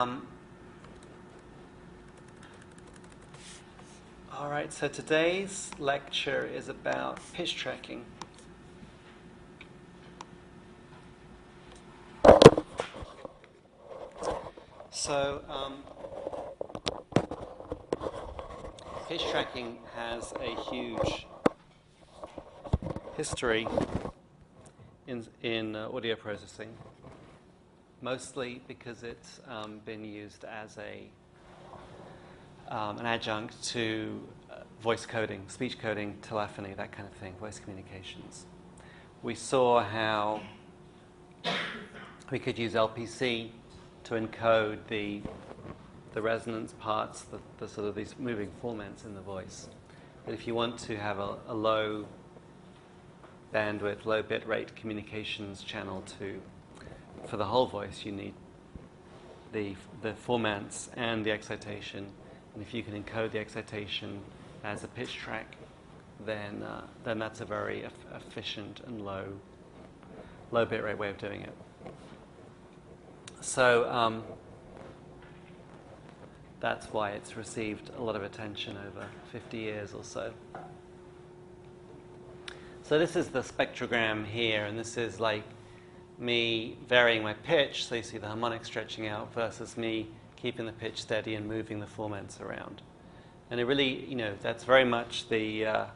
All right, so today's lecture is about pitch tracking. So, pitch tracking has a huge history in audio processing, mostly because it's been used as an adjunct to voice coding, speech coding, telephony, that kind of thing, voice communications. We saw how we could use LPC to encode the resonance parts, the sort of these moving formants in the voice. But if you want to have a low bandwidth, low bit rate communications channel for the whole voice, you need the formants and the excitation. And if you can encode the excitation as a pitch track, then that's a very efficient and low bit rate way of doing it. So that's why it's received a lot of attention over 50 years or so. So this is the spectrogram here, and this is like me varying my pitch, so you see the harmonic stretching out, versus me keeping the pitch steady and moving the formants around. And it really, that's very much I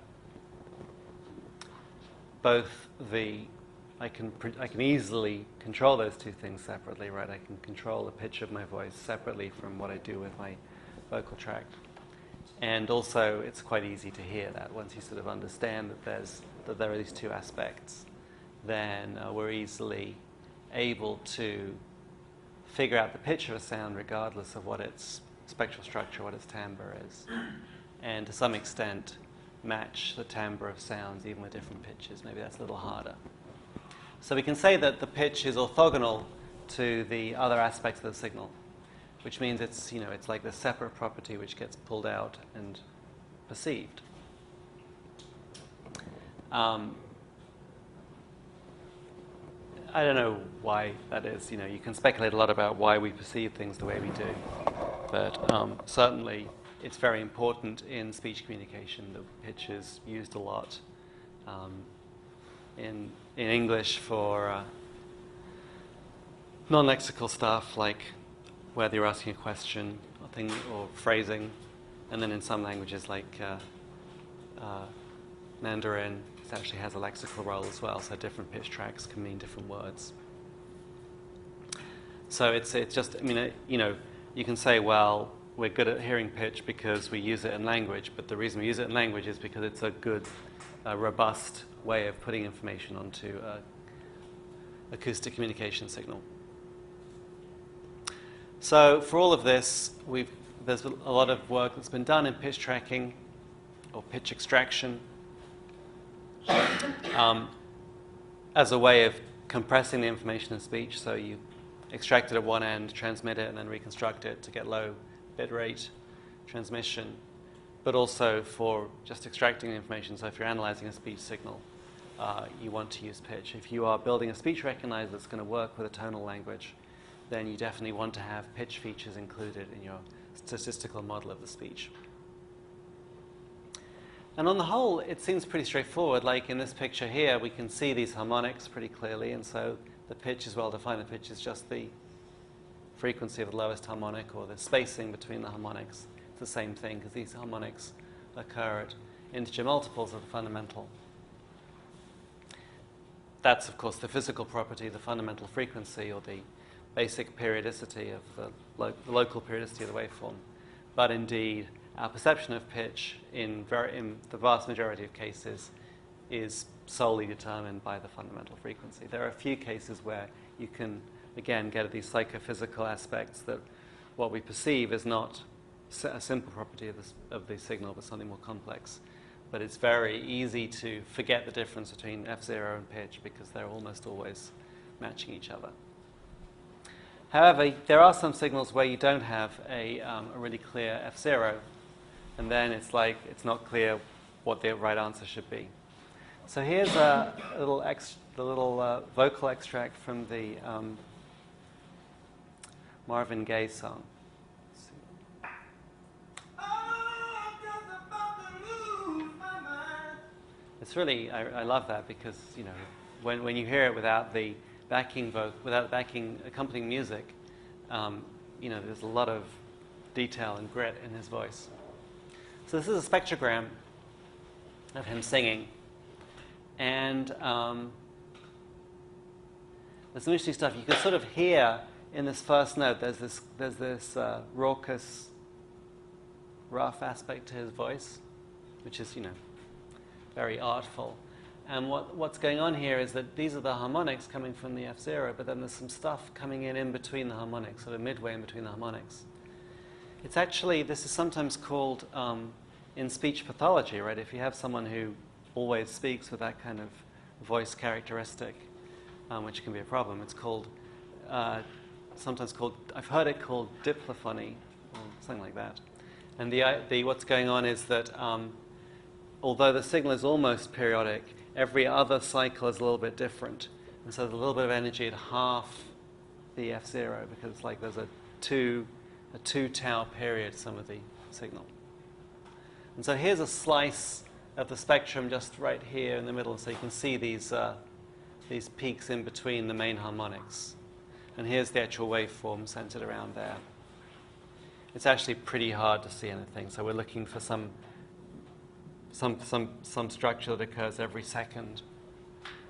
can easily control those two things separately, right? I can control the pitch of my voice separately from what I do with my vocal tract. And also, it's quite easy to hear that once you sort of understand that there are these two aspects, then we're easily able to figure out the pitch of a sound regardless of what its spectral structure, what its timbre is, and to some extent match the timbre of sounds even with different pitches. Maybe that's a little harder. So we can say that the pitch is orthogonal to the other aspects of the signal, which means it's like the separate property which gets pulled out and perceived. I don't know why that is. You can speculate a lot about why we perceive things the way we do, but certainly it's very important in speech communication. The pitch is used a lot in English for non-lexical stuff, like whether you're asking a question or phrasing, and then in some languages like Mandarin, it actually has a lexical role as well, so different pitch tracks can mean different words. So it's just, you can say, well, we're good at hearing pitch because we use it in language, but the reason we use it in language is because it's a good, robust way of putting information onto acoustic communication signal. So for all of this, there's a lot of work that's been done in pitch tracking or pitch extraction as a way of compressing the information in speech. So you extract it at one end, transmit it, and then reconstruct it to get low bit rate transmission, but also for just extracting the information. So if you're analyzing a speech signal, you want to use pitch. If you are building a speech recognizer that's going to work with a tonal language, then you definitely want to have pitch features included in your statistical model of the speech. And on the whole, it seems pretty straightforward. Like in this picture here, we can see these harmonics pretty clearly, and so the pitch is well defined. The pitch is just the frequency of the lowest harmonic or the spacing between the harmonics. It's the same thing because these harmonics occur at integer multiples of the fundamental. That's, of course, the physical property, the fundamental frequency, or the basic periodicity of the local periodicity of the waveform. But indeed, our perception of pitch in the vast majority of cases is solely determined by the fundamental frequency. There are a few cases where you can, again, get at these psychophysical aspects that what we perceive is not a simple property of the signal, but something more complex. But it's very easy to forget the difference between F0 and pitch because they're almost always matching each other. However, there are some signals where you don't have a really clear F0, and then it's not clear what the right answer should be. So here's the little vocal extract from the Marvin Gaye song. It's really, I love that because, you know, when you hear it without the backing without backing accompanying music, you know, there's a lot of detail and grit in his voice. So this is a spectrogram of him singing, and there's some interesting stuff. You can sort of hear in this first note. There's this raucous, rough aspect to his voice, which is, you know, very artful. And what's going on here is that these are the harmonics coming from the F0, but then there's some stuff coming in between the harmonics, sort of midway in between the harmonics. It's actually, this is sometimes called, in speech pathology, right? If you have someone who always speaks with that kind of voice characteristic, which can be a problem, it's called, sometimes called, I've heard it called diplophony, or something like that. And what's going on is that although the signal is almost periodic, every other cycle is a little bit different. And so there's a little bit of energy at half the F0 because it's like there's a 2 tau period, some of the signal. And so here's a slice of the spectrum just right here in the middle. So you can see these peaks in between the main harmonics. And here's the actual waveform centered around there. It's actually pretty hard to see anything. So we're looking for some structure that occurs every second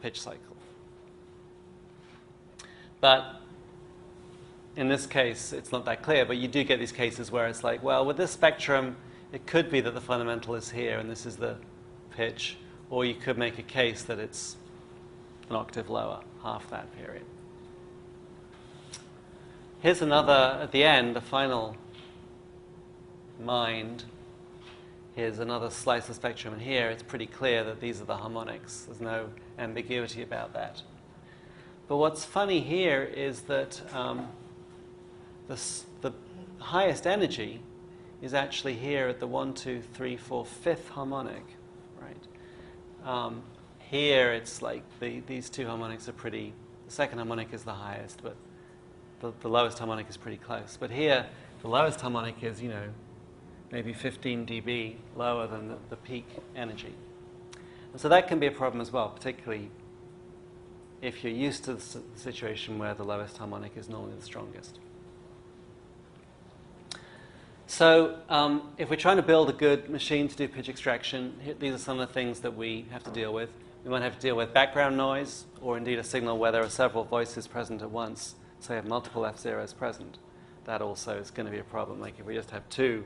pitch cycle. But in this case, it's not that clear, but you do get these cases where it's like, well, with this spectrum, it could be that the fundamental is here and this is the pitch, or you could make a case that it's an octave lower, half that period. Here's another, at the end, the final mind. Here's another slice of spectrum, and here it's pretty clear that these are the harmonics. There's no ambiguity about that. But what's funny here is that the highest energy is actually here at the 1, 2, 3, 4, 5th harmonic, right? Here it's like these two harmonics are pretty, the second harmonic is the highest, but the lowest harmonic is pretty close. But here, the lowest harmonic is, you know, maybe 15 dB lower than the peak energy. And so that can be a problem as well, particularly if you're used to the situation where the lowest harmonic is normally the strongest. So if we're trying to build a good machine to do pitch extraction, these are some of the things that we have to deal with. We might have to deal with background noise, or indeed a signal where there are several voices present at once, so you have multiple F0s present. That also is going to be a problem. Like if we just have two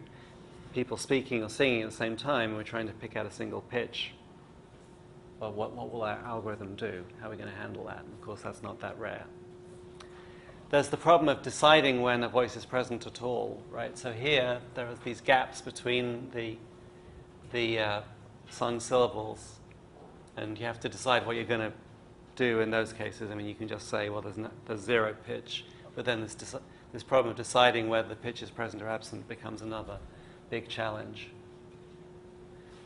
people speaking or singing at the same time, and we're trying to pick out a single pitch, well, what will our algorithm do? How are we going to handle that? And of course, that's not that rare. There's the problem of deciding when a voice is present at all, right? So here, there are these gaps between the sung syllables, and you have to decide what you're going to do in those cases. I mean, you can just say, well, there's zero pitch, but then this problem of deciding whether the pitch is present or absent becomes another big challenge.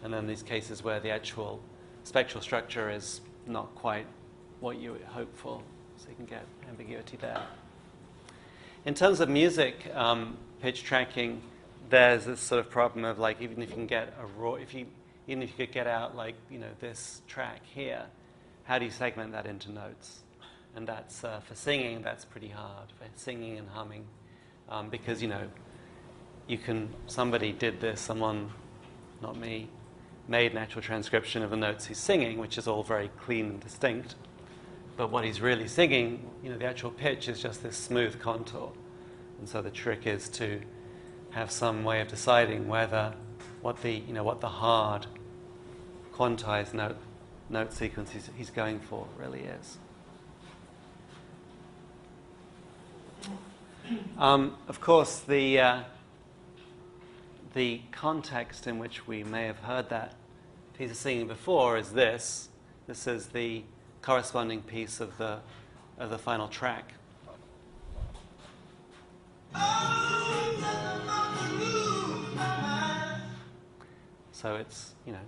And then these cases where the actual spectral structure is not quite what you would hope for, so you can get ambiguity there. In terms of music pitch tracking, there's this sort of problem of like, even if you can get even if you could get out like, you know, this track here, how do you segment that into notes? And that's for singing, that's pretty hard for singing and humming, because, you know, somebody did this, someone, not me, made an actual transcription of the notes he's singing, which is all very clean and distinct. But what he's really singing, you know, the actual pitch is just this smooth contour. And so the trick is to have some way of deciding whether what the hard quantized note sequence he's going for really is. Of course, the context in which we may have heard that piece of singing before is this. This is the corresponding piece of the final track. So it's, you know,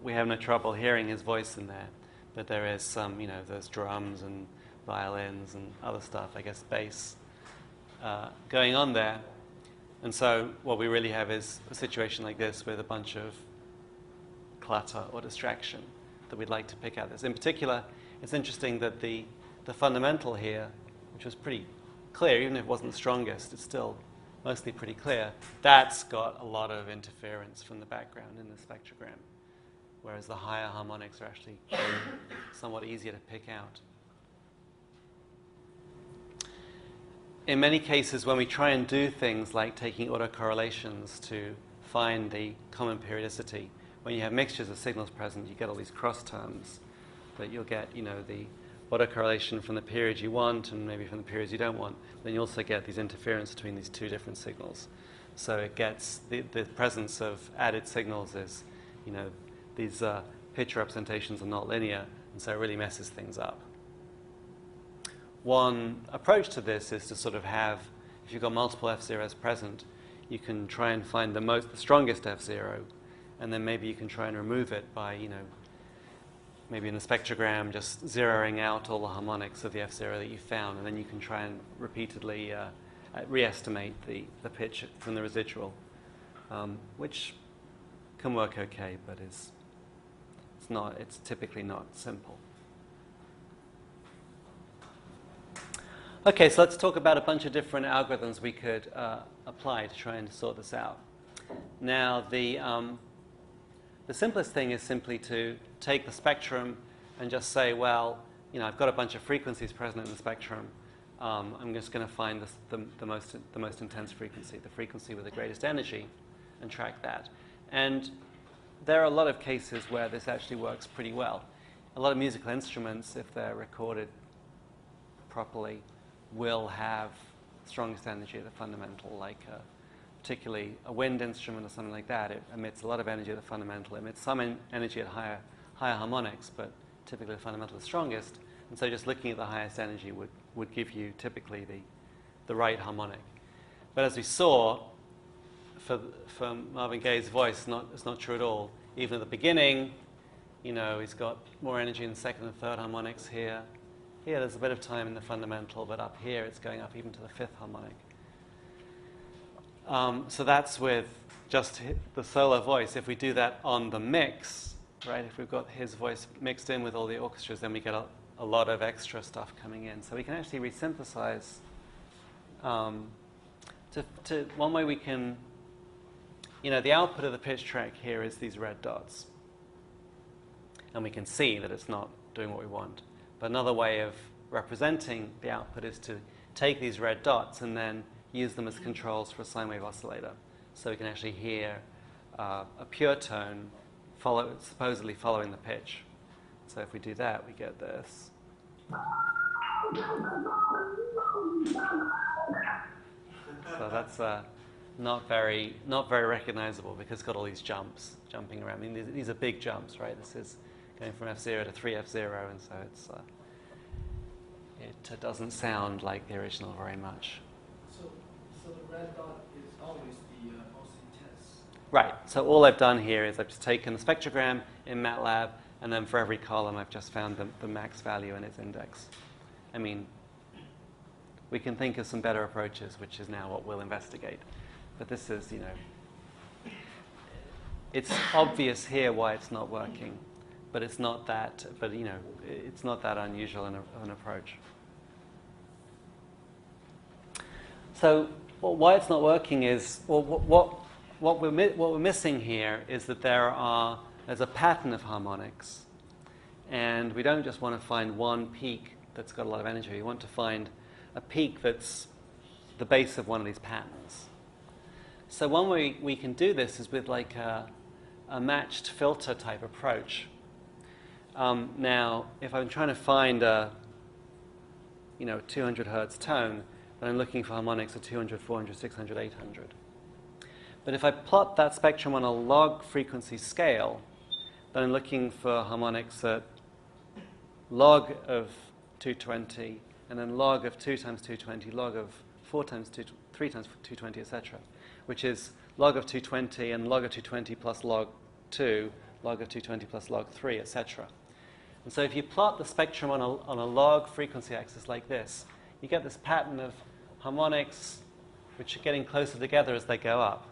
we have no trouble hearing his voice in there, but there is some, you know, there's drums and violins and other stuff, I guess bass, going on there. And so what we really have is a situation like this with a bunch of clutter or distraction that we'd like to pick out. This. In particular, it's interesting that the fundamental here, which was pretty clear, even if it wasn't the strongest, it's still mostly pretty clear, that's got a lot of interference from the background in the spectrogram, whereas the higher harmonics are actually somewhat easier to pick out. In many cases, when we try and do things like taking autocorrelations to find the common periodicity, when you have mixtures of signals present, you get all these cross terms that you'll get, the autocorrelation from the period you want and maybe from the periods you don't want. Then you also get these interference between these two different signals. So it gets the presence of added signals is, these pitch representations are not linear, and so it really messes things up. One approach to this is to sort of have, if you've got multiple F0s present, you can try and find the strongest F0, and then maybe you can try and remove it by, maybe in the spectrogram just zeroing out all the harmonics of the F0 that you found, and then you can try and repeatedly re-estimate the pitch from the residual, which can work okay, but it's typically not simple. Okay, so let's talk about a bunch of different algorithms we could apply to try and sort this out. Now, the simplest thing is simply to take the spectrum and just say, well, I've got a bunch of frequencies present in the spectrum. I'm just going to find the most intense frequency, the frequency with the greatest energy, and track that. And there are a lot of cases where this actually works pretty well. A lot of musical instruments, if they're recorded properly, will have strongest energy at the fundamental, like particularly a wind instrument or something like that. It emits a lot of energy at the fundamental. It emits some energy at higher harmonics, but typically the fundamental is strongest. And so just looking at the highest energy would give you typically the right harmonic. But as we saw, for Marvin Gaye's voice, it's not true at all. Even at the beginning, he's got more energy in the second and third harmonics here. Here, there's a bit of time in the fundamental, but up here, it's going up even to the fifth harmonic. So that's with just the solo voice. If we do that on the mix, right, if we've got his voice mixed in with all the orchestras, then we get a lot of extra stuff coming in. So we can actually resynthesize. One way we can, the output of the pitch track here is these red dots. And we can see that it's not doing what we want. But another way of representing the output is to take these red dots and then use them as controls for a sine wave oscillator. So we can actually hear a pure tone supposedly following the pitch. So if we do that, we get this. So that's not very recognizable because it's got all these jumps jumping around. I mean, these are big jumps, right? This is going from F0 to 3F0, and so it doesn't sound like the original very much. So the red dot is always the most intense. Right. So all I've done here is I've just taken the spectrogram in MATLAB, and then for every column I've just found the max value in its index. I mean, we can think of some better approaches, which is now what we'll investigate. But this is, it's obvious here why it's not working. But it's not that. But it's not that unusual an approach. So why it's not working is what we're missing here is that there's a pattern of harmonics, and we don't just want to find one peak that's got a lot of energy. We want to find a peak that's the base of one of these patterns. So one way we can do this is with like a matched filter type approach. Now, if I'm trying to find a 200 hertz tone, then I'm looking for harmonics of 200, 400, 600, 800. But if I plot that spectrum on a log frequency scale, then I'm looking for harmonics at log of 220, and then log of 2 times 220, log of 4 times 2, 3 times 220, etc., which is log of 220 and log of 220 plus log 2, log of 220 plus log 3, etc. And so if you plot the spectrum on a log frequency axis like this, you get this pattern of harmonics which are getting closer together as they go up.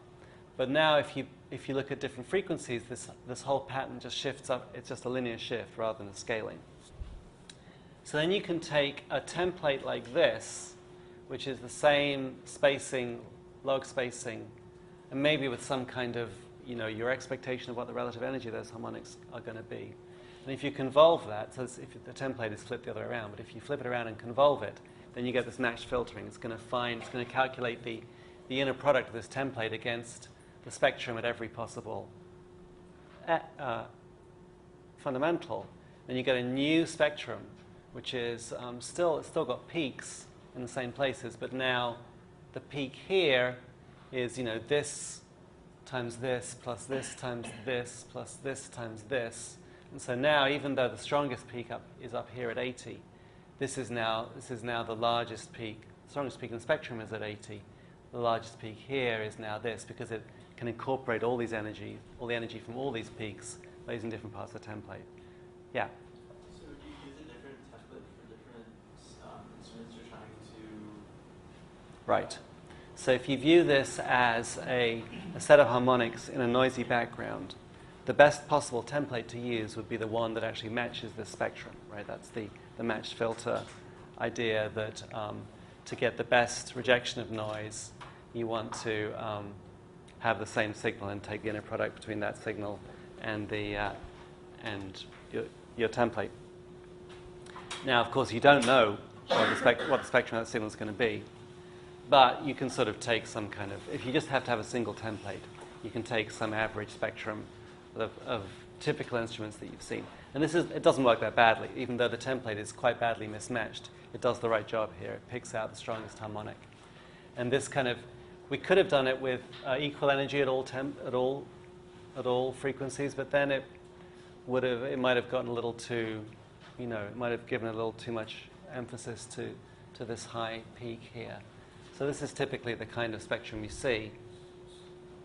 But now if you look at different frequencies, this whole pattern just shifts up. It's just a linear shift rather than a scaling. So then you can take a template like this, which is the same spacing, log spacing, and maybe with some kind of, your expectation of what the relative energy of those harmonics are going to be. And if you convolve that, so if the template is flipped the other way around, but if you flip it around and convolve it, then you get this matched filtering. It's going to calculate the inner product of this template against the spectrum at every possible fundamental. Then you get a new spectrum, which is it's still got peaks in the same places, but now the peak here is, this times this plus this times this plus this times this. And so now, even though the strongest peak is up here at 80, this is now the largest peak. The strongest peak in the spectrum is at 80. The largest peak here is now this, because it can incorporate all the energy from all these peaks, those in different parts of the template. Yeah? So do you use a different template for different instruments you're trying to... Right. So if you view this as a set of harmonics in a noisy background, the best possible template to use would be the one that actually matches this spectrum, right? That's the matched filter idea, that to get the best rejection of noise, you want to have the same signal and take the inner product between that signal and your template. Now, of course, you don't know what the spectrum of that signal is going to be, but you can sort of take some kind of, if you just have to have a single template, you can take some average spectrum of typical instruments that you've seen. And it doesn't work that badly, even though the template is quite badly mismatched. It does the right job here. It picks out the strongest harmonic. And this kind of, we could have done it with equal energy at all frequencies, but then it might have gotten a little too, it might have given a little too much emphasis to this high peak here. So this is typically the kind of spectrum you see,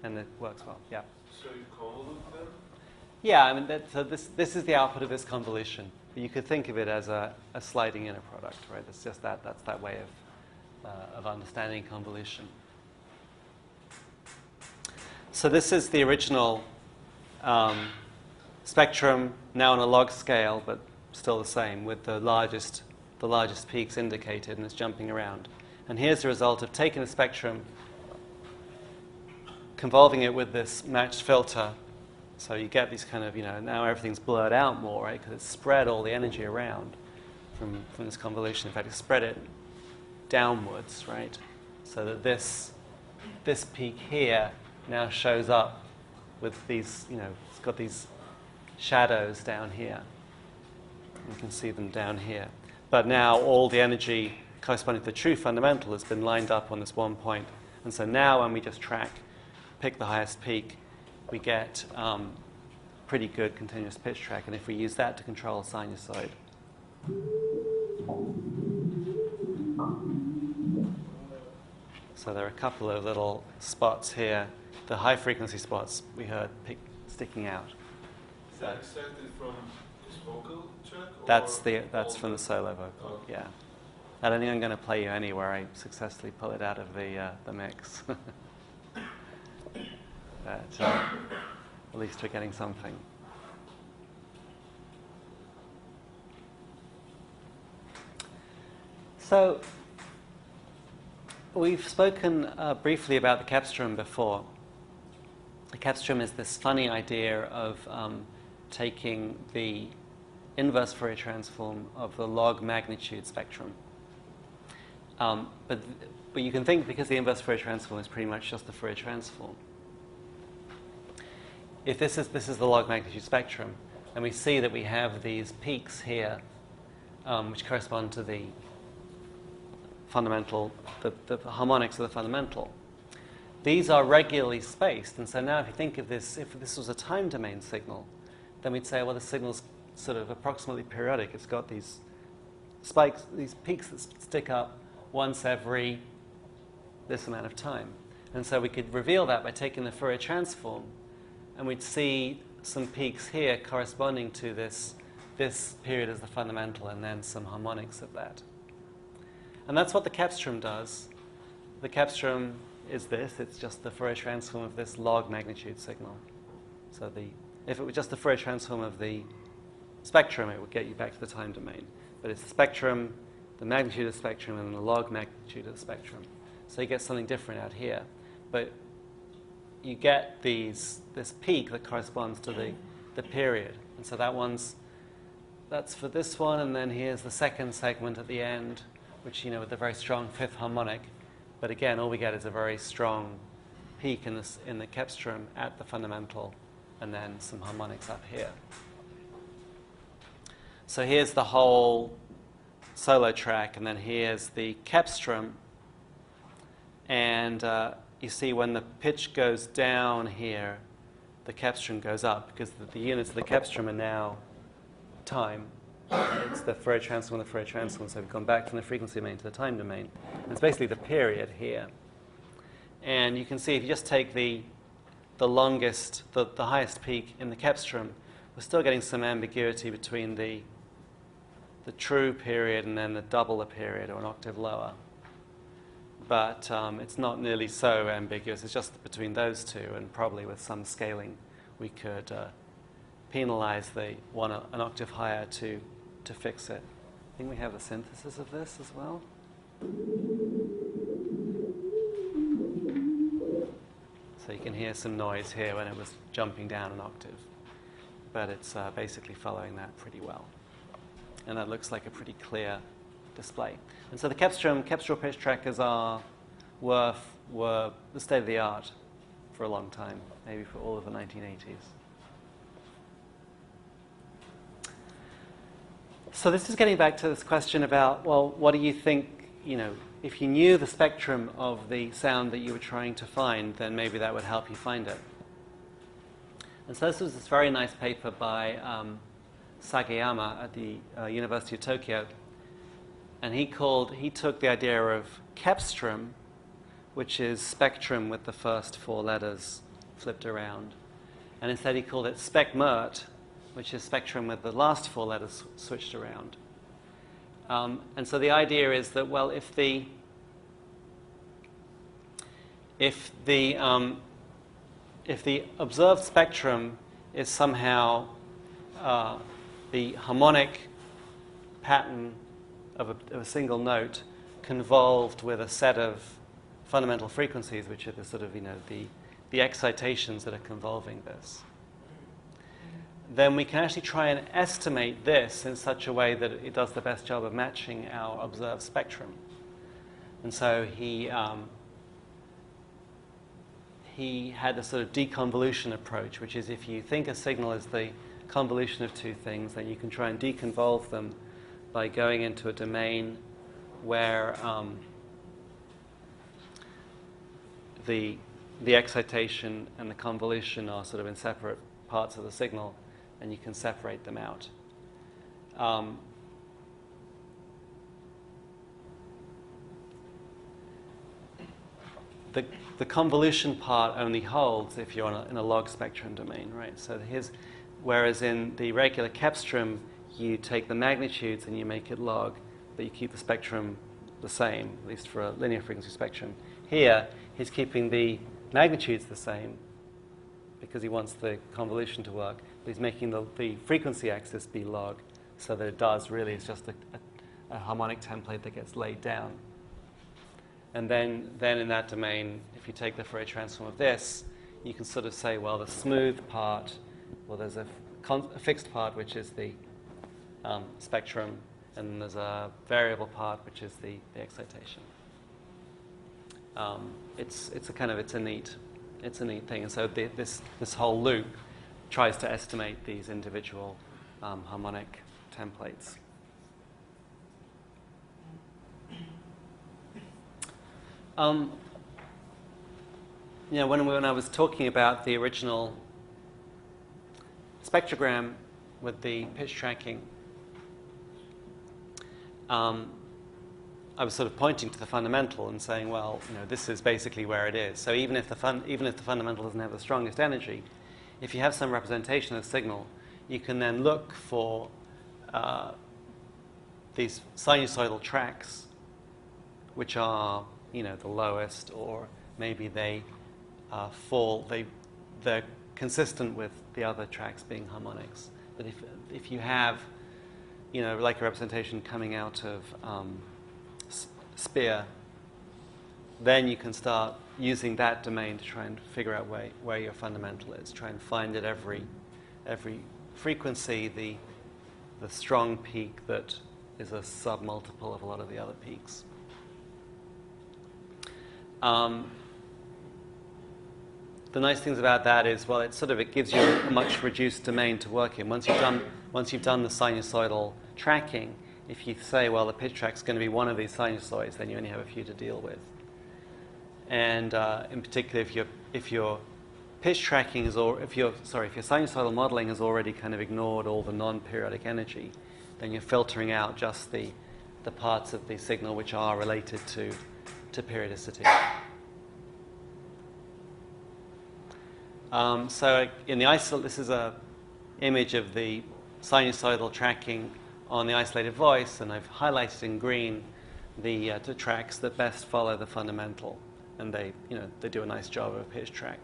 and it works well. Yeah. So you convolute them? Yeah, I mean, so this is the output of this convolution. But you could think of it as a sliding inner product, right? It's just that's that way of understanding convolution. So this is the original spectrum, now on a log scale, but still the same, with the largest peaks indicated, and it's jumping around. And here's the result of taking a spectrum, convolving it with this matched filter. So you get these kind of, now everything's blurred out more, right? Because it's spread all the energy around from this convolution. In fact, it's spread it downwards, right? So that this peak here now shows up with these, it's got these shadows down here. You can see them down here. But now all the energy corresponding to the true fundamental has been lined up on this one point. And so now when we just pick the highest peak, we get pretty good continuous pitch track. And if we use that to control a sinusoid. So there are a couple of little spots here. The high frequency spots we heard sticking out. Is that extracted from this vocal track? That's from the solo vocal, yeah. I don't think I'm going to play you anywhere I successfully pull it out of the mix. But at least we're getting something. So we've spoken briefly about the Kapstrom before. The Kapstrom is this funny idea of taking the inverse Fourier transform of the log magnitude spectrum. But you can think, because the inverse Fourier transform is pretty much just the Fourier transform, if this is the log magnitude spectrum, and we see that we have these peaks here, which correspond to the fundamental, the harmonics of the fundamental. These are regularly spaced, and so now if you think of this, if this was a time domain signal, then we'd say, well, the signal's sort of approximately periodic. It's got these spikes, these peaks that stick up once every this amount of time. And so we could reveal that by taking the Fourier transform, and we'd see some peaks here corresponding to this period as the fundamental, and then some harmonics of that. And that's what the Kapstrom does. the Kepstrom is this. It's just the Fourier transform of this log magnitude signal. So if it were just the Fourier transform of the spectrum, it would get you back to the time domain. But it's the spectrum, the magnitude of the spectrum, and the log magnitude of the spectrum. So you get something different out here. But you get this peak that corresponds to the period. And so that's for this one, and then here's the second segment at the end, which, with a very strong fifth harmonic. But again, all we get is a very strong peak in the Kepstrom at the fundamental, and then some harmonics up here. So here's the whole solo track, and then here's the Kepstrom. And you see when the pitch goes down here, the Kepstrom goes up, because the units of the Kepstrom are now time. It's the Fourier transform and the Fourier transform, so we've gone back from the frequency domain to the time domain. And it's basically the period here. And you can see if you just take the longest, the highest peak in the Kepstrom, we're still getting some ambiguity between the true period and then the double the period, or an octave lower. But it's not nearly so ambiguous. It's just between those two, and probably with some scaling we could penalize the one an octave higher to fix it. I think we have a synthesis of this as well. So you can hear some noise here when it was jumping down an octave. But it's basically following that pretty well. And that looks like a pretty clear display. And so the Kepstrom pitch trackers were the state of the art for a long time, maybe for all of the 1980s. So this is getting back to this question about, well, what do you think, if you knew the spectrum of the sound that you were trying to find, then maybe that would help you find it. And so this was this very nice paper by Sagayama at the University of Tokyo. And he took the idea of Kepstrom, which is spectrum with the first four letters flipped around. And instead he called it specmert, which is spectrum with the last four letters switched around. And so the idea is that, well, if the observed spectrum is somehow the harmonic pattern of a single note convolved with a set of fundamental frequencies, which are the sort of, the excitations that are convolving this, then we can actually try and estimate this in such a way that it does the best job of matching our observed spectrum. And so he had a sort of deconvolution approach, which is if you think a signal is the convolution of two things, then you can try and deconvolve them by going into a domain where the excitation and the convolution are sort of in separate parts of the signal, and you can separate them out. The convolution part only holds if you're in a log spectrum domain, right? So whereas in the regular Kepstrom, you take the magnitudes and you make it log, but you keep the spectrum the same, at least for a linear frequency spectrum. Here, he's keeping the magnitudes the same because he wants the convolution to work, but he's making the frequency axis be log, so that it does really, it's just a harmonic template that gets laid down. And then in that domain, if you take the Fourier transform of this, you can sort of say, well, the smooth part, well, there's a fixed part, which is the spectrum, and there's a variable part, which is the excitation. It's a neat thing. And so this whole loop tries to estimate these individual harmonic templates. When I was talking about the original spectrogram with the pitch tracking, I was sort of pointing to the fundamental and saying, well, this is basically where it is. So even if the fundamental doesn't have the strongest energy, if you have some representation of the signal, you can then look for these sinusoidal tracks, which are the lowest, or maybe they're consistent with the other tracks being harmonics. But if you have, like a representation coming out of Spear, then you can start using that domain to try and figure out where your fundamental is. Try and find at every frequency the strong peak that is a submultiple of a lot of the other peaks. The nice things about that is, well, it gives you a much reduced domain to work in. Once you've done the sinusoidal tracking, if you say, well, the pitch track's going to be one of these sinusoids, then you only have a few to deal with. And in particular, if your pitch tracking is, or if your sinusoidal modeling has already kind of ignored all the non-periodic energy, then you're filtering out just the parts of the signal which are related to periodicity. So in the this is a image of the sinusoidal tracking on the isolated voice, and I've highlighted in green the tracks that best follow the fundamental, and they do a nice job of a pitch track.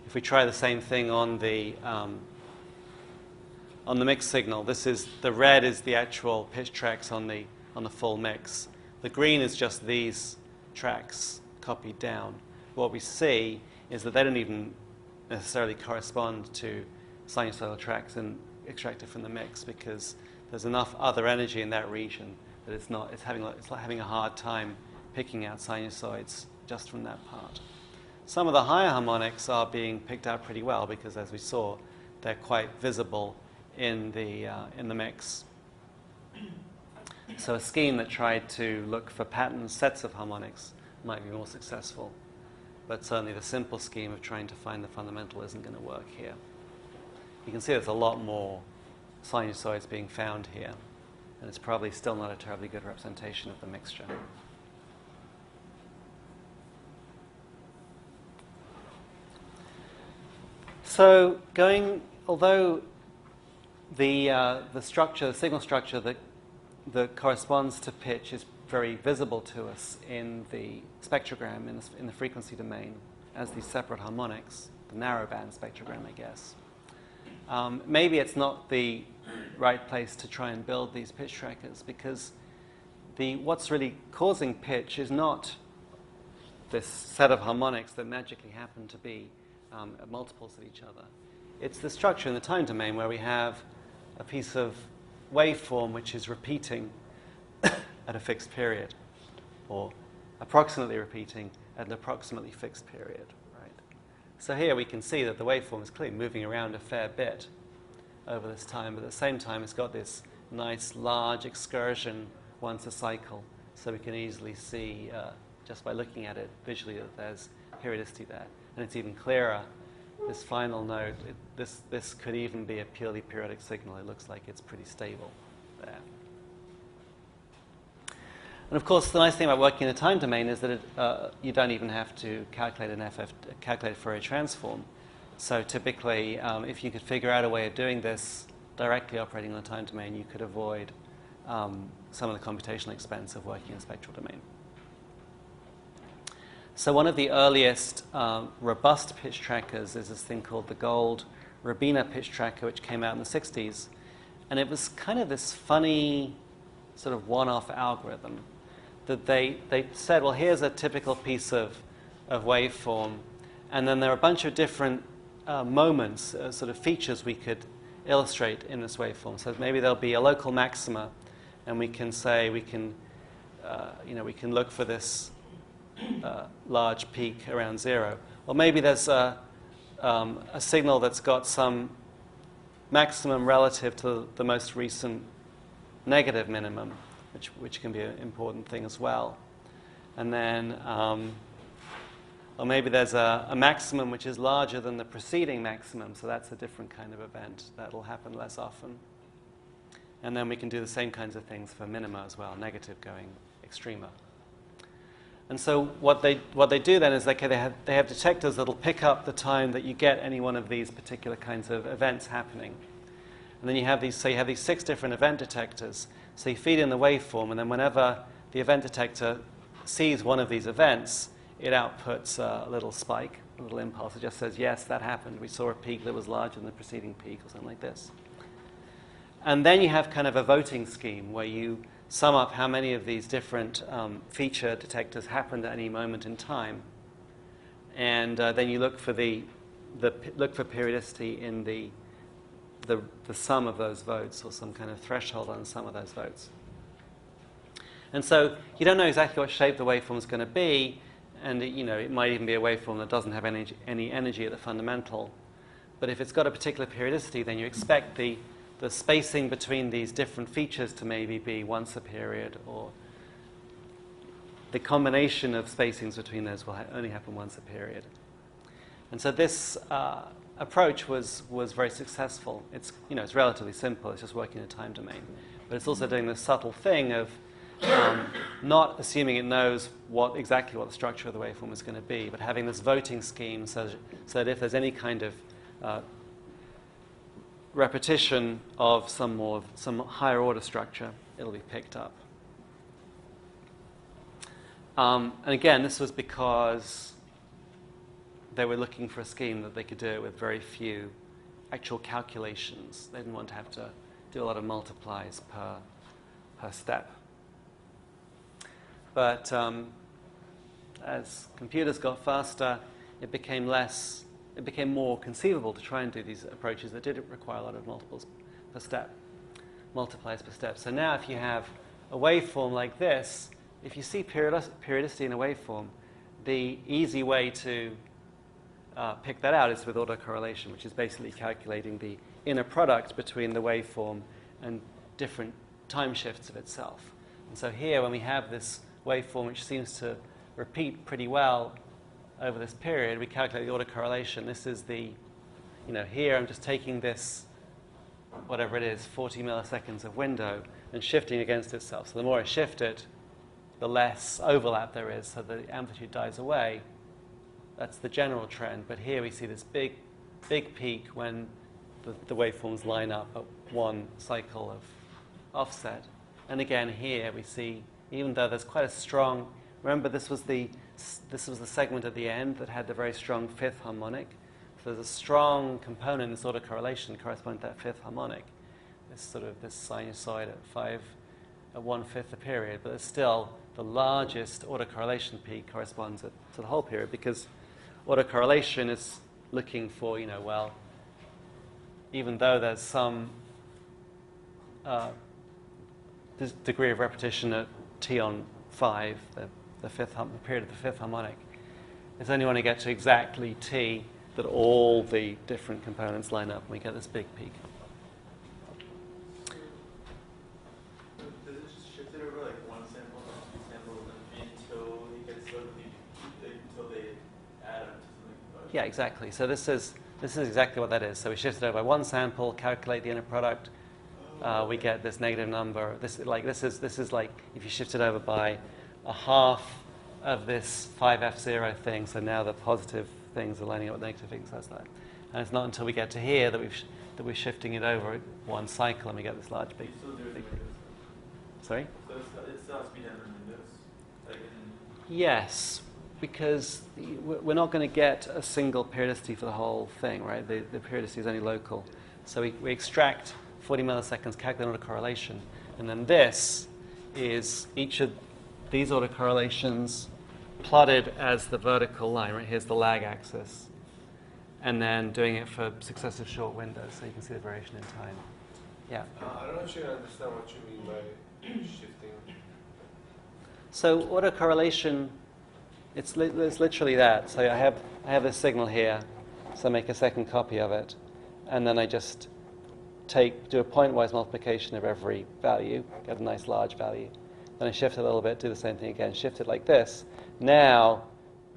If we try the same thing on the mix signal, the red is the actual pitch tracks on the full mix. The green is just these tracks copied down. What we see is that they don't even necessarily correspond to sinusoidal tracks and extracted from the mix, because there's enough other energy in that region that it's like having a hard time picking out sinusoids just from that part. Some of the higher harmonics are being picked out pretty well, because as we saw, they're quite visible in the mix. So a scheme that tried to look for pattern sets of harmonics might be more successful. But certainly the simple scheme of trying to find the fundamental isn't going to work here. You can see there's a lot more sinusoids being found here, and it's probably still not a terribly good representation of the mixture. So although the signal structure that corresponds to pitch is very visible to us in the spectrogram, in the frequency domain, as these separate harmonics, the narrowband spectrogram, I guess. Maybe it's not the right place to try and build these pitch trackers, because what's really causing pitch is not this set of harmonics that magically happen to be multiples of each other. It's the structure in the time domain where we have a piece of waveform which is repeating at a fixed period, or approximately repeating at an approximately fixed period, right? So here we can see that the waveform is clearly moving around a fair bit over this time, but at the same time it's got this nice large excursion once a cycle, so we can easily see, just by looking at it visually, that there's periodicity there. And it's even clearer, this final note, this could even be a purely periodic signal. It looks like it's pretty stable there. And of course, the nice thing about working in a time domain is that you don't even have to calculate calculate a Fourier transform. So typically, if you could figure out a way of doing this directly operating on a time domain, you could avoid some of the computational expense of working in a spectral domain. So one of the earliest robust pitch trackers is this thing called the Gold Rabina pitch tracker, which came out in the 60s. And it was kind of this funny sort of one-off algorithm that they said, well, here's a typical piece of waveform, and then there are a bunch of different moments, sort of features we could illustrate in this waveform. So maybe there'll be a local maxima, and we can say we can look for this large peak around zero. Or maybe there's a signal that's got some maximum relative to the most recent negative minimum, which can be an important thing as well. And then, or maybe there's a maximum which is larger than the preceding maximum, so that's a different kind of event. That'll happen less often. And then we can do the same kinds of things for minima as well, negative going extrema. And so what they do then is they have detectors that'll pick up the time that you get any one of these particular kinds of events happening. And then you have these 6 different event detectors. So you feed in the waveform, and then whenever the event detector sees one of these events, it outputs a little spike, a little impulse. It just says, yes, that happened. We saw a peak that was larger than the preceding peak, or something like this. And then you have kind of a voting scheme where you sum up how many of these different feature detectors happened at any moment in time. And then you look for look for periodicity in the sum of those votes, or some kind of threshold on the sum of those votes. And so you don't know exactly what shape the waveform is going to be, and it might even be a waveform that doesn't have any energy at the fundamental. But if it's got a particular periodicity, then you expect the spacing between these different features to maybe be once a period, or the combination of spacings between those will only happen once a period. And so this approach was very successful. It's relatively simple. It's just working in a time domain. But it's also doing this subtle thing of not assuming it knows exactly what the structure of the waveform is going to be, but having this voting scheme so that if there's any kind of repetition of some higher order structure, it'll be picked up. And again, this was because they were looking for a scheme that they could do it with very few actual calculations. They didn't want to have to do a lot of multiplies per step. But as computers got faster, it became more conceivable to try and do these approaches that did require a lot of multiplies per step. So now if you have a waveform like this, if you see periodicity in a waveform, the easy way to pick that out is with autocorrelation, which is basically calculating the inner product between the waveform and different time shifts of itself. And so here, when we have this waveform which seems to repeat pretty well over this period, we calculate the autocorrelation. This is here I'm just taking this, whatever it is, 40 milliseconds of window, and shifting against itself. So the more I shift it, the less overlap there is, so the amplitude dies away. That's the general trend. But here we see this big peak when the waveforms line up at one cycle of offset. And again, here we see, even though there's quite a strong, remember this was the segment at the end that had the very strong fifth harmonic. So there's a strong component in this autocorrelation corresponding to that fifth harmonic. This sinusoid at 1/5 a period, but it's still the largest autocorrelation peak corresponds to the whole period, because autocorrelation is looking for, even though there's some this degree of repetition at t on 5, the period of the fifth harmonic, it's only when we get to exactly t that all the different components line up and we get this big peak. Does it just shift it over like one sample to two samples until it gets until they add up to something? Yeah, exactly. So this is exactly what that is. So we shift it over by one sample, calculate the inner product. We get this negative number. This is like if you shift it over by a half of this 5F0 thing. So now the positive things are lining up with negative things. That's that. And it's not until we get to here that we're shifting it over one cycle and we get this large big. Sorry? So it still has to be done in Windows? Yes, because we're not going to get a single periodicity for the whole thing, right? The periodicity is only local. So we extract 40 milliseconds, calculate autocorrelation, and then this is each of these autocorrelations plotted as the vertical line, right? Here's the lag axis, and then doing it for successive short windows, so you can see the variation in time. Yeah? I don't actually understand what you mean by shifting. So autocorrelation, it's literally that. So I have this signal here, so I make a second copy of it, and then I just do a pointwise multiplication of every value, get a nice large value. Then I shift it a little bit, do the same thing again, shift it like this. Now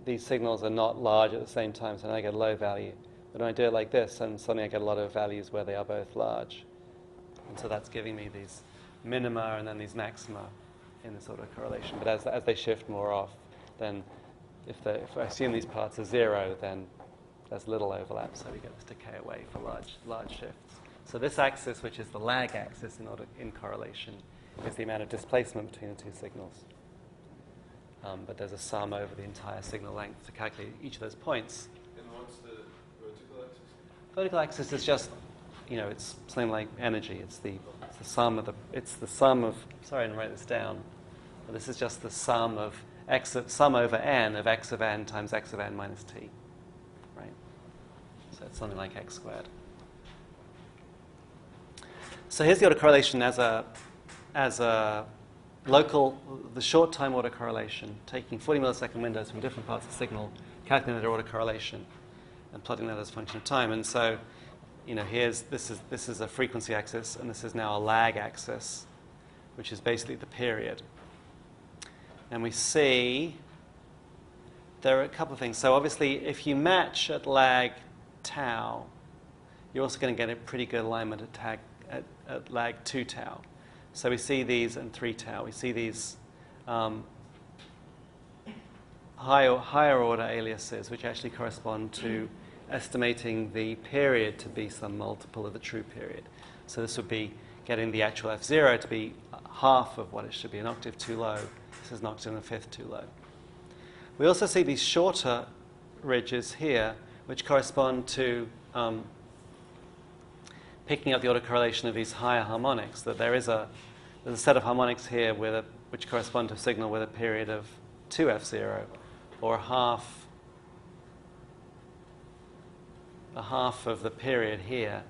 these signals are not large at the same time, so now I get a low value. But when I do it like this, then suddenly I get a lot of values where they are both large. And so that's giving me these minima and then these maxima in this autocorrelation. But as they shift more off, then if I assume these parts are 0, then there's little overlap, so we get this decay away for large shifts. So this axis, which is the lag axis in correlation, is the amount of displacement between the two signals. but there's a sum over the entire signal length to calculate each of those points. And what's the vertical axis? Vertical axis is just, it's something like energy. It's the sum of sorry, I didn't write this down. But this is just the sum of sum over n of x of n times x of n minus t, right? So it's something like x squared. So here's the autocorrelation as a the short time autocorrelation, taking 40 millisecond windows from different parts of the signal, calculating their autocorrelation, and plotting that as a function of time. And so, this is a frequency axis, and this is now a lag axis, which is basically the period. And we see there are a couple of things. So obviously, if you match at lag tau, you're also going to get a pretty good alignment at lag 2 tau. So we see these and 3 tau. We see these higher order aliases, which actually correspond to estimating the period to be some multiple of the true period. So this would be getting the actual F0 to be half of what it should be, an octave too low. This is an octave and a fifth too low. We also see these shorter ridges here, which correspond to picking up the autocorrelation of these higher harmonics, that there's a set of harmonics here which correspond to a signal with a period of 2F0, or a half of the period here.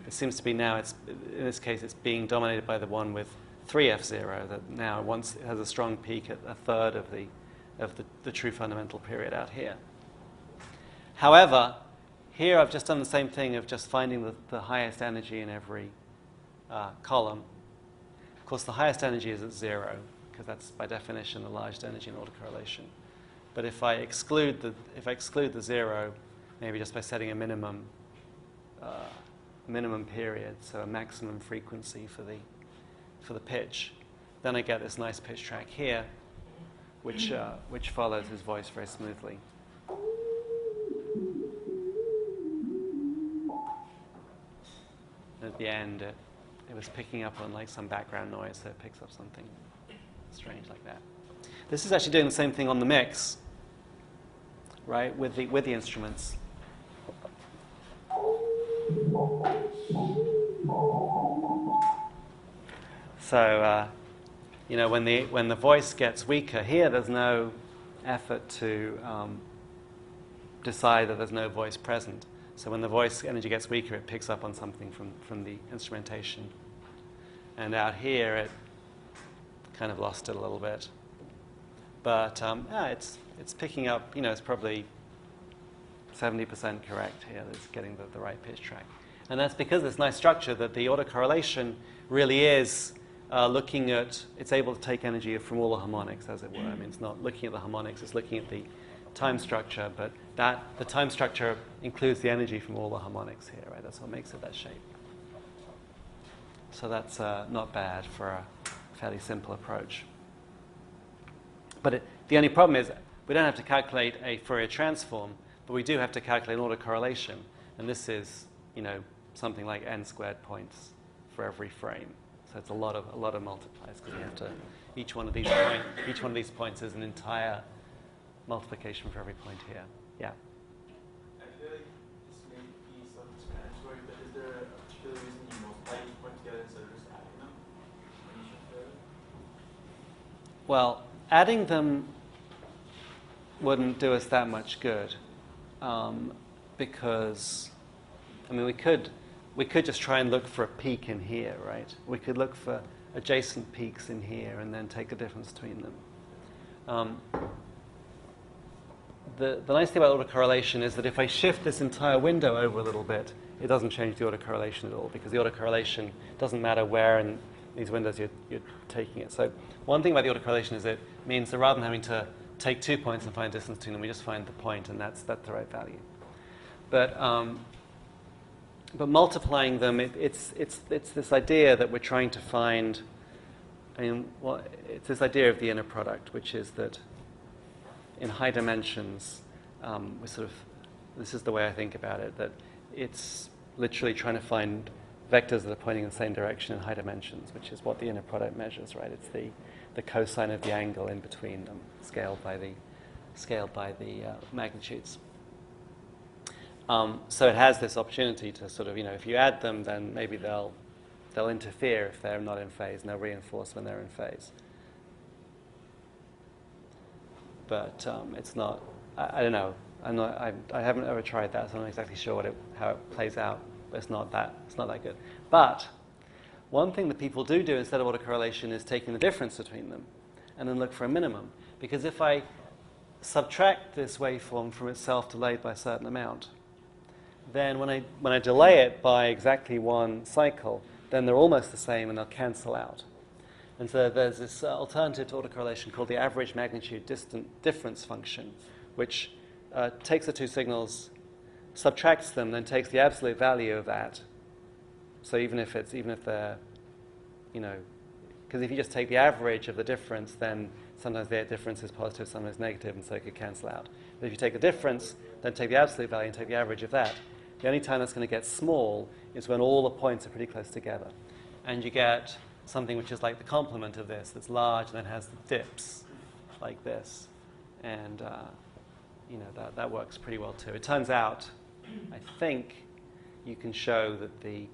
It seems to be now, in this case, it's being dominated by the one with 3F0, that now once it has a strong peak at a third of the true fundamental period out here. However, here I've just done the same thing of just finding the highest energy in every column. Of course, the highest energy is at 0, because that's by definition the largest energy in autocorrelation. But if I exclude the 0, maybe just by setting a minimum period, so a maximum frequency for the pitch, then I get this nice pitch track here, which follows his voice very smoothly. At the end, it was picking up on like some background noise, so it picks up something strange like that. This is actually doing the same thing on the mix, right, with the instruments. So, when the voice gets weaker here, there's no effort to decide that there's no voice present. So when the voice energy gets weaker, it picks up on something from the instrumentation. And out here, it kind of lost it a little bit. But it's picking up, it's probably 70% correct here. It's getting the right pitch track. And that's because of this nice structure that the autocorrelation really is looking at, it's able to take energy from all the harmonics, as it were. I mean, it's not looking at the harmonics, it's looking at the time structure, but the time structure includes the energy from all the harmonics here, right? That's what makes it that shape. So that's not bad for a fairly simple approach. But the only problem is we don't have to calculate a Fourier transform, but we do have to calculate an autocorrelation, and this is, something like n squared points for every frame. So it's a lot of multipliers, because you have to each one of these points is an entire multiplication for every point here. Yeah. I feel like this may be self-explanatory, but is there a particular reason you multiply each point together instead of just adding them? Well, adding them wouldn't do us that much good, because, we could just try and look for a peak in here, right? We could look for adjacent peaks in here and then take the difference between them. The nice thing about autocorrelation is that if I shift this entire window over a little bit, it doesn't change the autocorrelation at all, because the autocorrelation doesn't matter where in these windows you're taking it. So one thing about the autocorrelation is it means that rather than having to take 2 points and find distance between them, we just find the point, and that's the right value. But multiplying them, it's this idea that we're trying to find. It's this idea of the inner product, which is that in high dimensions, this is the way I think about it, that it's literally trying to find vectors that are pointing in the same direction in high dimensions, which is what the inner product measures, right? It's the cosine of the angle in between them, scaled by the magnitudes. So it has this opportunity to sort of, if you add them, then maybe they'll interfere if they're not in phase, and they'll reinforce when they're in phase. But it's not. I don't know. I haven't ever tried that, so I'm not exactly sure how it plays out. But it's not that good. But one thing that people do instead of autocorrelation is taking the difference between them, and then look for a minimum. Because if I subtract this waveform from itself delayed by a certain amount, then when I delay it by exactly one cycle, then they're almost the same and they'll cancel out. And so there's this alternative to autocorrelation called the average magnitude difference function, which takes the two signals, subtracts them, then takes the absolute value of that. So even if they're, because if you just take the average of the difference, then sometimes the difference is positive, sometimes negative, and so it could cancel out. But if you take the difference, then take the absolute value and take the average of that. The only time that's going to get small is when all the points are pretty close together. And you get something which is like the complement of this, that's large and then has the dips like this. And that works pretty well too. It turns out, I think, you can show that the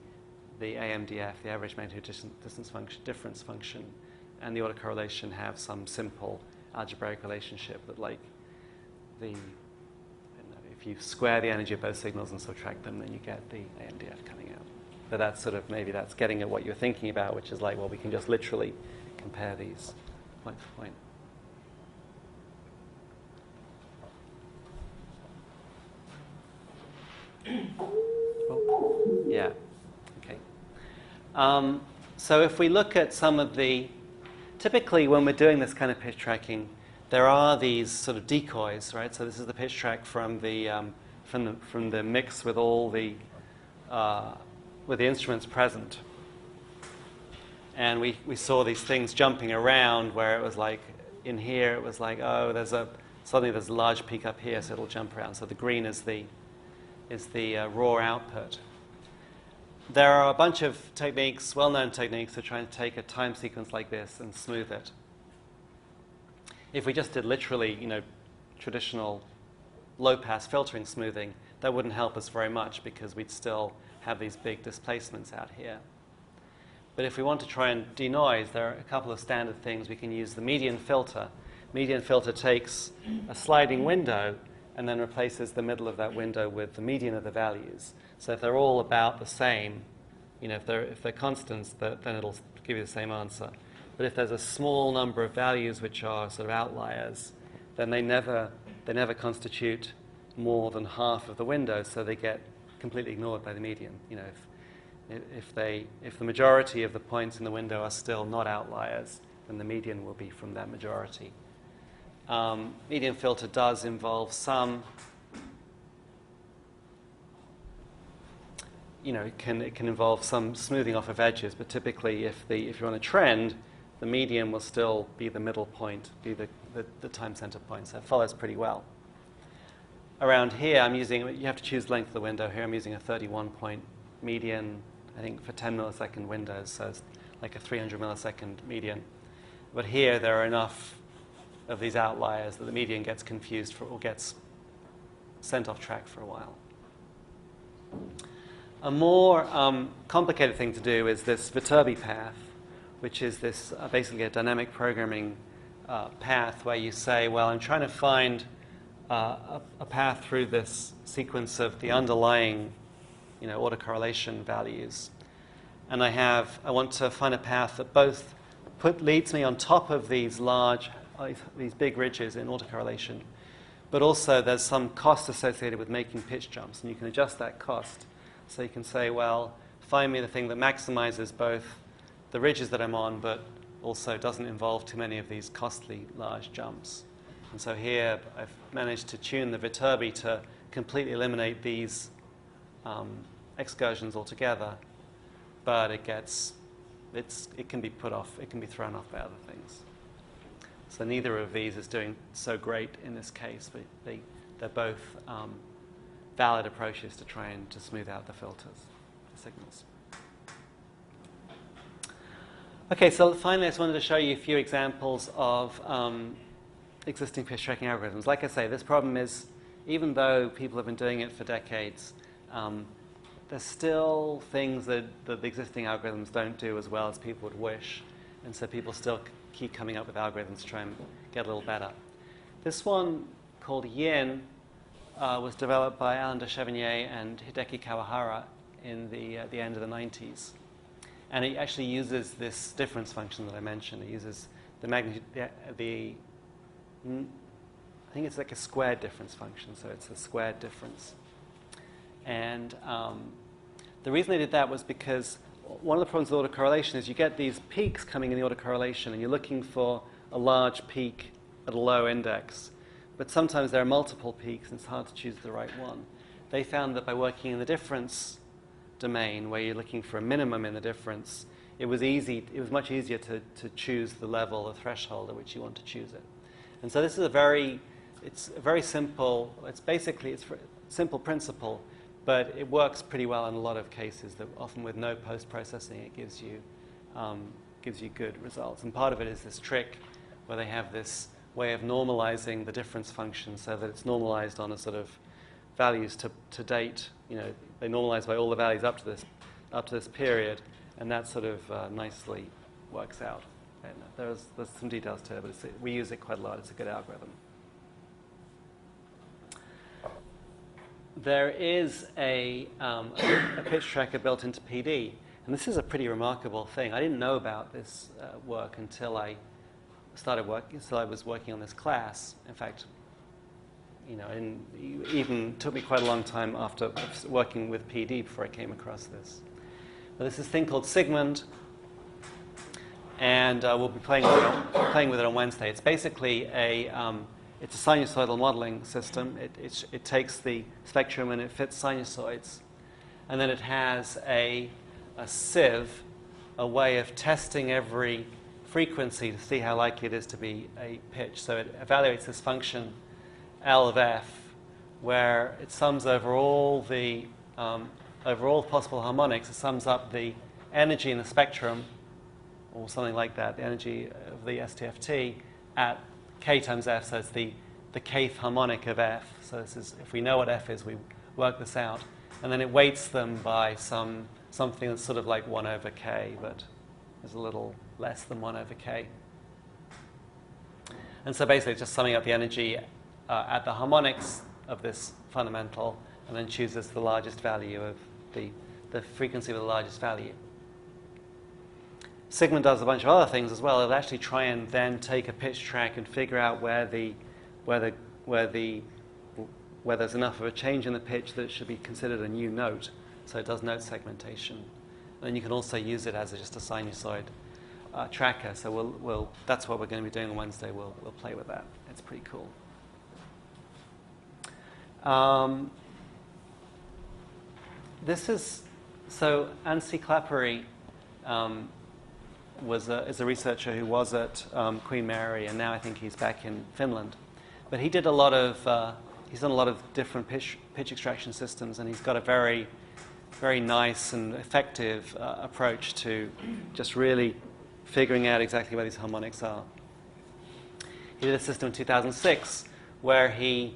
AMDF, the average magnitude difference function, and the autocorrelation have some simple algebraic relationship that, like, if you square the energy of both signals and subtract them, then you get the AMDF coming out. But that's sort of, maybe that's getting at what you're thinking about, which is like, well, we can just literally compare these point for point. Oh, yeah. Okay. So if we look at some of typically when we're doing this kind of pitch tracking, there are these sort of decoys, right? So this is the pitch track from the mix with all the instruments present, and we saw these things jumping around where it was like in here it was like, oh, suddenly there's a large peak up here, so it'll jump around. So the green is the raw output. There are a bunch of techniques, well-known techniques, for trying to take a time sequence like this and smooth it. If we just did literally, traditional low-pass filtering smoothing, that wouldn't help us very much because we'd still have these big displacements out here. But if we want to try and denoise, there are a couple of standard things. We can use the median filter. Median filter takes a sliding window and then replaces the middle of that window with the median of the values. So if they're all about the same, if they're constants, then it'll give you the same answer. But if there's a small number of values which are sort of outliers, then they never constitute more than half of the window, so they get completely ignored by the median. If the majority of the points in the window are still not outliers, then the median will be from that majority. Median filter does involve some, it can involve some smoothing off of edges, but typically if you're on a trend, the median will still be the middle point, be the time center point, so it follows pretty well. Around here, you have to choose the length of the window. Here I'm using a 31-point median, I think for 10 millisecond windows, so it's like a 300 millisecond median. But here there are enough of these outliers that the median gets confused or gets sent off track for a while. A more complicated thing to do is this Viterbi path, which is this basically a dynamic programming path where you say, well, I'm trying to find a path through this sequence of the underlying, autocorrelation values, and I want to find a path that both leads me on top of these big ridges in autocorrelation, but also there's some cost associated with making pitch jumps, and you can adjust that cost. So you can say, well, find me the thing that maximizes both the ridges that I'm on, but also doesn't involve too many of these costly large jumps. And so here I've managed to tune the Viterbi to completely eliminate these excursions altogether, but it can be put off, it can be thrown off by other things. So neither of these is doing so great in this case, but they're both valid approaches to try and to smooth out the filters, the signals. Okay, so finally I just wanted to show you a few examples of existing pitch tracking algorithms. Like I say, this problem is, even though people have been doing it for decades, there's still things that the existing algorithms don't do as well as people would wish. And so people still keep coming up with algorithms to try and get a little better. This one, called Yin, was developed by Alain de Chevigné and Hideki Kawahara in the end of the 90s. And it actually uses this difference function that I mentioned. It uses the magnitude, I think it's like a squared difference function, so it's a squared difference. And the reason they did that was because one of the problems with autocorrelation is you get these peaks coming in the autocorrelation, and you're looking for a large peak at a low index. But sometimes there are multiple peaks, and it's hard to choose the right one. They found that by working in the difference domain, where you're looking for a minimum in the difference, it was much easier to choose the level, the threshold at which you want to choose it. And so this is it's a very simple, it's a simple principle, but it works pretty well in a lot of cases, that often with no post-processing it gives you good results. And part of it is this trick where they have this way of normalizing the difference function so that it's normalized on a sort of values to date. They normalize by all the values up to this period, and that sort of nicely works out. And there's some details to it, but we use it quite a lot. It's a good algorithm. There is a pitch tracker built into PD, and this is a pretty remarkable thing. I didn't know about this work until I was working on this class. In fact, it even took me quite a long time after working with PD before I came across this. But this is a thing called Sigmund, and we'll be playing with it on Wednesday. It's basically it's a sinusoidal modeling system. It takes the spectrum and it fits sinusoids, and then it has a sieve, a way of testing every frequency to see how likely it is to be a pitch. So it evaluates this function L of f, where it sums over all possible harmonics. It sums up the energy in the spectrum, or something like that, the energy of the STFT at k times f, so it's the kth harmonic of f. So this is, if we know what f is, we work this out. And then it weights them by something that's sort of like 1 over k, but is a little less than 1 over k. And so basically it's just summing up the energy at the harmonics of this fundamental, and then chooses the largest value of the frequency of the largest value. Sigmund does a bunch of other things as well. It'll actually try and then take a pitch track and figure out where there's enough of a change in the pitch that it should be considered a new note. So it does note segmentation. And then you can also use it as just a sinusoid tracker. So that's what we're going to be doing on Wednesday. We'll play with that. It's pretty cool. Anssi Clappery is a researcher who was at Queen Mary, and now I think he's back in Finland. But he's done a lot of different pitch extraction systems, and he's got a very, very nice and effective approach to just really figuring out exactly where these harmonics are. He did a system in 2006 where he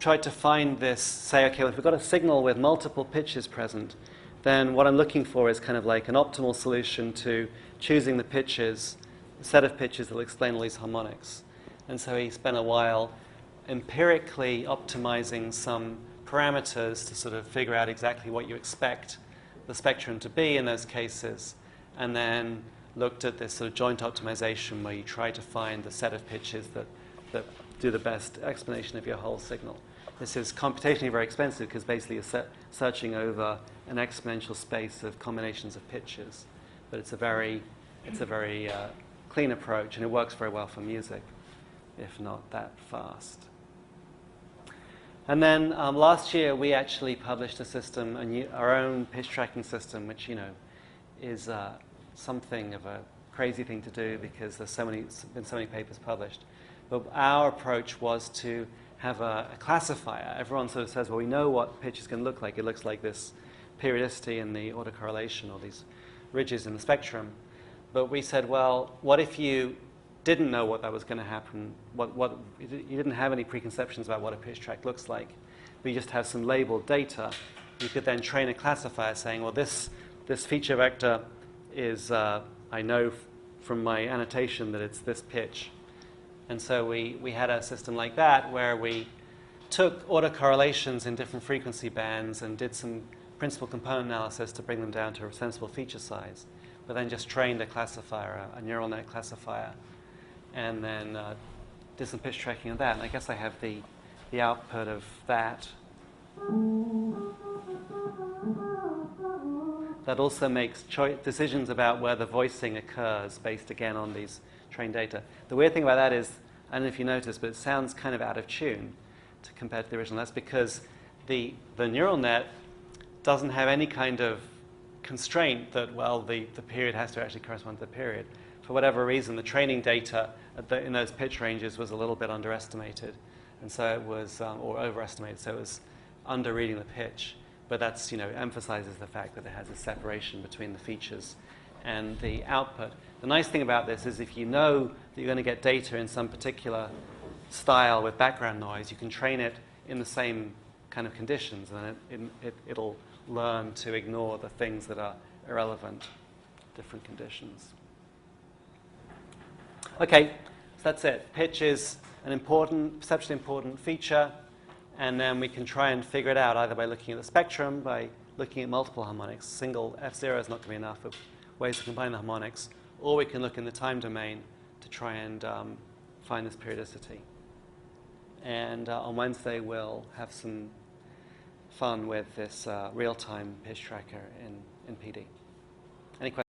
tried to find this, say, okay, well, if we've got a signal with multiple pitches present, then what I'm looking for is kind of like an optimal solution to choosing the pitches, a set of pitches that will explain all these harmonics. And so he spent a while empirically optimizing some parameters to sort of figure out exactly what you expect the spectrum to be in those cases, and then looked at this sort of joint optimization where you try to find the set of pitches that do the best explanation of your whole signal. This is computationally very expensive because basically you're searching over an exponential space of combinations of pitches. But it's a very clean approach, and it works very well for music, if not that fast. And then last year we actually published a system, our own pitch tracking system, which is something of a crazy thing to do because there's been so many papers published. But our approach was to have a classifier. Everyone sort of says, well, we know what pitch is going to look like. It looks like this periodicity in the autocorrelation, or these ridges in the spectrum. But we said, well, what if you didn't know what that was going to happen? You didn't have any preconceptions about what a pitch track looks like, but you just have some labeled data. You could then train a classifier saying, well, this feature vector is, I know from my annotation that it's this pitch. And so we had a system like that where we took autocorrelations in different frequency bands and did some principal component analysis to bring them down to a sensible feature size, but then just trained a classifier, a neural net classifier, and then did some pitch tracking of that. And I guess I have the output of that. That also makes decisions about where the voicing occurs based, again, on these trained data. The weird thing about that is, I don't know if you noticed, but it sounds kind of out of tune compared to the original. That's because the neural net doesn't have any kind of constraint that, well, the period has to actually correspond to the period. For whatever reason, the training data in those pitch ranges was a little bit underestimated, and so it was, or overestimated, so it was under-reading the pitch. But that's, emphasizes the fact that it has a separation between the features and the output. The nice thing about this is if you know that you're going to get data in some particular style with background noise, you can train it in the same kind of conditions, and it'll learn to ignore the things that are irrelevant, different conditions. Okay, so that's it. Pitch is an perceptually important feature, and then we can try and figure it out either by looking at the spectrum, by looking at multiple harmonics. Single F0 is not going to be enough of ways to combine the harmonics, or we can look in the time domain to try and find this periodicity. And on Wednesday, we'll have some fun with this real-time pitch tracker in PD. Any questions?